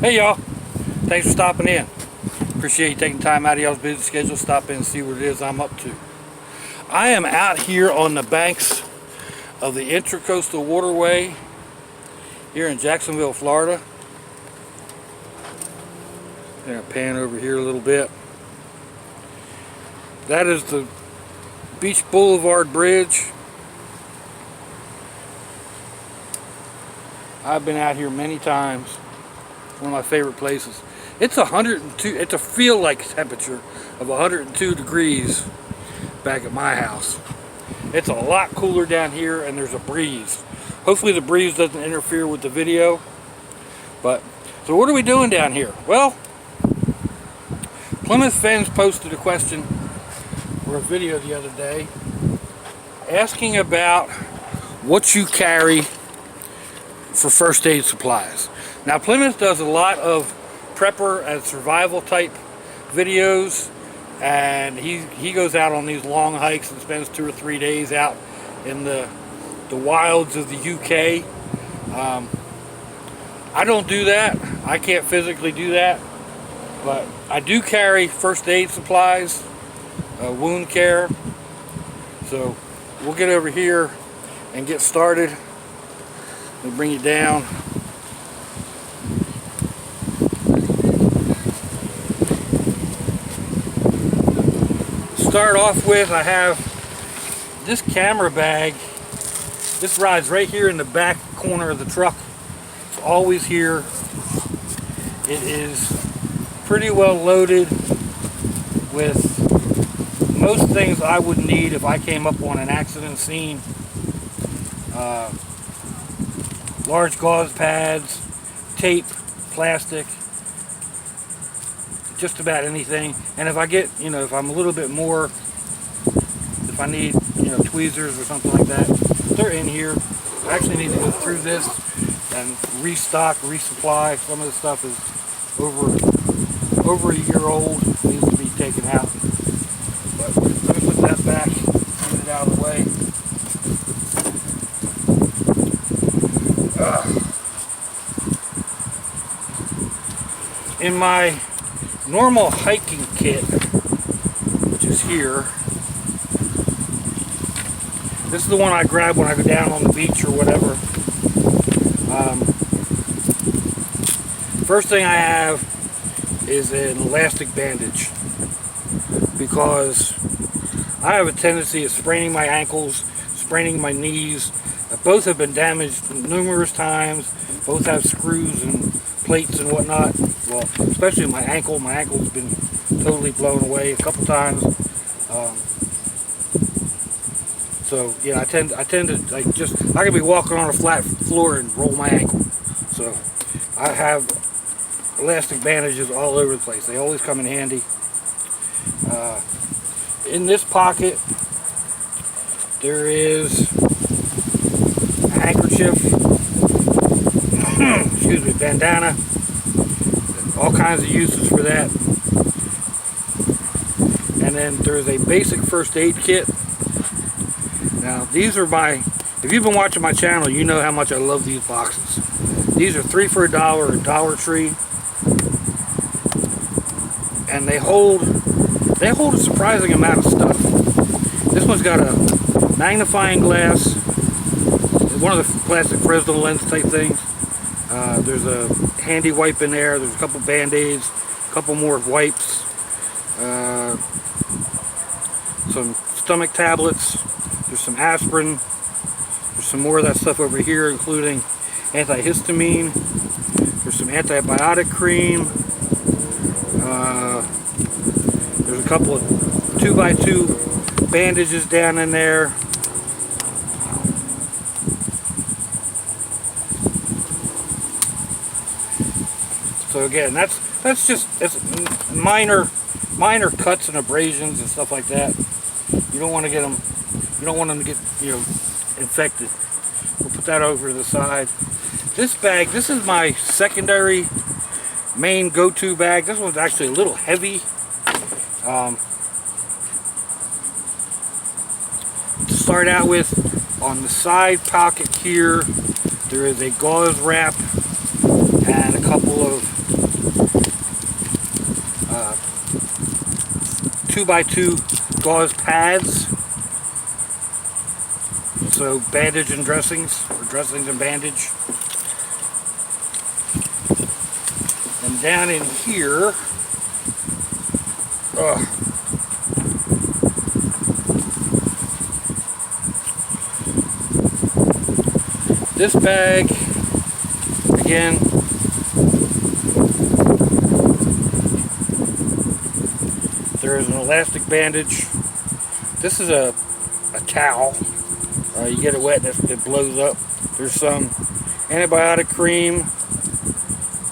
Hey y'all, thanks for stopping in. Appreciate you taking time out of y'all's busy schedule to stop in and see what it is I'm up to. I am out here on the banks of the Intracoastal Waterway here in Jacksonville, Florida. I'm going to pan over here a little bit. That is the Beach Boulevard Bridge. I've been out here many times. One of my favorite places. It's 102. It's a feel-like temperature of 102 degrees back at my house. It's a lot cooler down here, and there's a breeze. Hopefully the breeze doesn't interfere with the video. But so what are we doing down here? Well, Plymouth Fenns posted a question or a video the other day asking about what you carry for first aid supplies. Now Plymouth does a lot of prepper and survival type videos, and he goes out on these long hikes and spends 2 or 3 days out in the wilds of the UK. I don't do that. I can't physically do that, but I do carry first aid supplies, wound care. So we'll get over here and get started. We'll bring it down. Start off with, I have this camera bag. This rides right here in the back corner of the truck. It's always here. It is pretty well loaded with most things I would need if I came up on an accident scene. Large gauze pads, tape, plastic, just about anything. And if I get, if I'm a little bit more, if I need, tweezers or something like that, they're in here. I actually need to go through this and restock, resupply. Some of the stuff is over a year old, needs to be taken out. But let me put that back, get it out of the way. In my normal hiking kit, which is here, this is the one I grab when I go down on the beach or whatever. First thing I have is an elastic bandage, because I have a tendency of spraining my ankles, spraining my knees. Both have been damaged numerous times. Both have screws and plates and whatnot. Well, especially my ankle. My ankle's been totally blown away a couple times. So yeah, I tend to I could be walking on a flat floor and roll my ankle. So I have elastic bandages all over the place. They always come in handy. In this pocket there is a handkerchief, excuse me, bandana, all kinds of uses for that. And then there's a basic first aid kit. Now these are if you've been watching my channel, you know how much I love these boxes. These are 3 for $1 at Dollar Tree, and they hold a surprising amount of stuff. This one's got a magnifying glass, one of the plastic Fresnel lens type things. There's a handy wipe in there. There's a couple bandaids, a couple more wipes, some stomach tablets. There's some aspirin. There's some more of that stuff over here, including antihistamine. There's some antibiotic cream. There's a couple of 2x2 bandages down in there. So again, that's just minor cuts and abrasions and stuff like that. You don't want to get them. You don't want them to get infected. We'll put that over to the side. This bag, this is my secondary main go-to bag. This one's actually a little heavy. To start out with, on the side pocket here, There is a gauze wrap and a couple of 2x2 gauze pads. So bandage and dressings, or dressings and bandage. And down in here, this bag, again, there is an elastic bandage. This is a towel. You get it wet and it blows up. There's some antibiotic cream,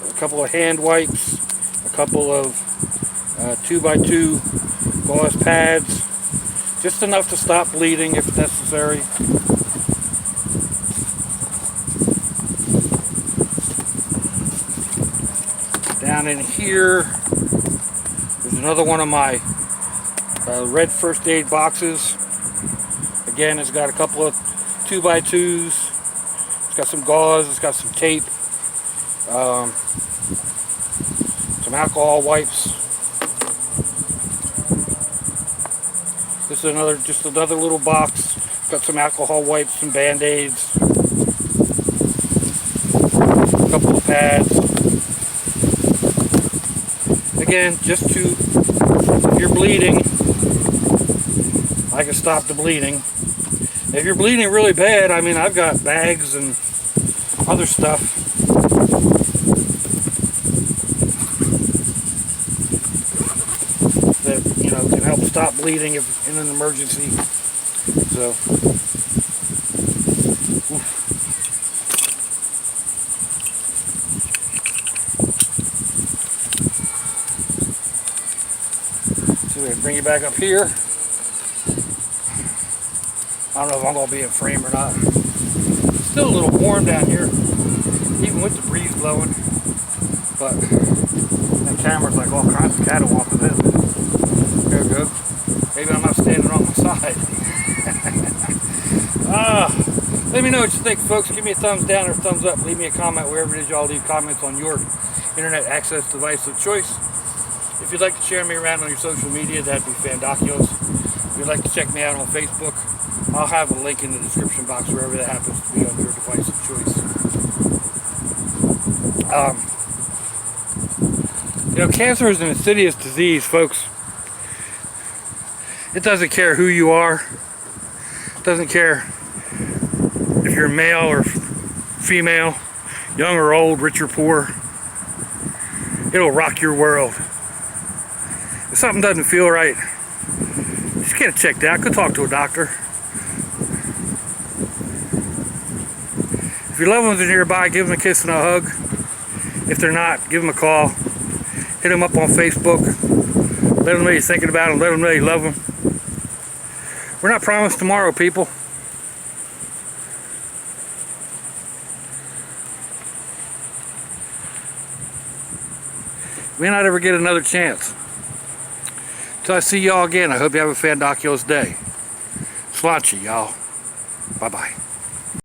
a couple of hand wipes, a couple of 2x2 gauze pads, just enough to stop bleeding if necessary. Down in here, there's another one of my red first aid boxes. Again, it's got a couple of 2x2s. It's got some gauze. It's got some tape. Some alcohol wipes. This is just another little box. It's got some alcohol wipes, some bandaids, a couple of pads. Again, just to, if you're bleeding, I can stop the bleeding. If you're bleeding really bad, I mean, I've got bags and other stuff that, you know, can help stop bleeding if in an emergency. So, so we bring you back up here. I don't know if I'm going to be in frame or not. It's still a little warm down here, even with the breeze blowing. But that camera's like all kinds of catawalk with it. There we go. Maybe I'm not standing on my side. Let me know what you think, folks. Give me a thumbs down or a thumbs up. Leave me a comment wherever it is y'all leave comments on your internet access device of choice. If you'd like to share me around on your social media, that'd be fandoculous. If you'd like to check me out on Facebook, I'll have a link in the description box wherever that happens to be on your device of choice. You know, cancer is an insidious disease, folks. It doesn't care who you are. It doesn't care if you're male or female, young or old, rich or poor. It'll rock your world. If something doesn't feel right, just get it checked out. Go talk to a doctor. If your loved ones are nearby, give them a kiss and a hug. If they're not, give them a call. Hit them up on Facebook. Let them know you're thinking about them. Let them know you love them. We're not promised tomorrow, people. We may not ever get another chance. Till I see y'all again, I hope you have a fandoculous day. Sláinte, y'all. Bye-bye.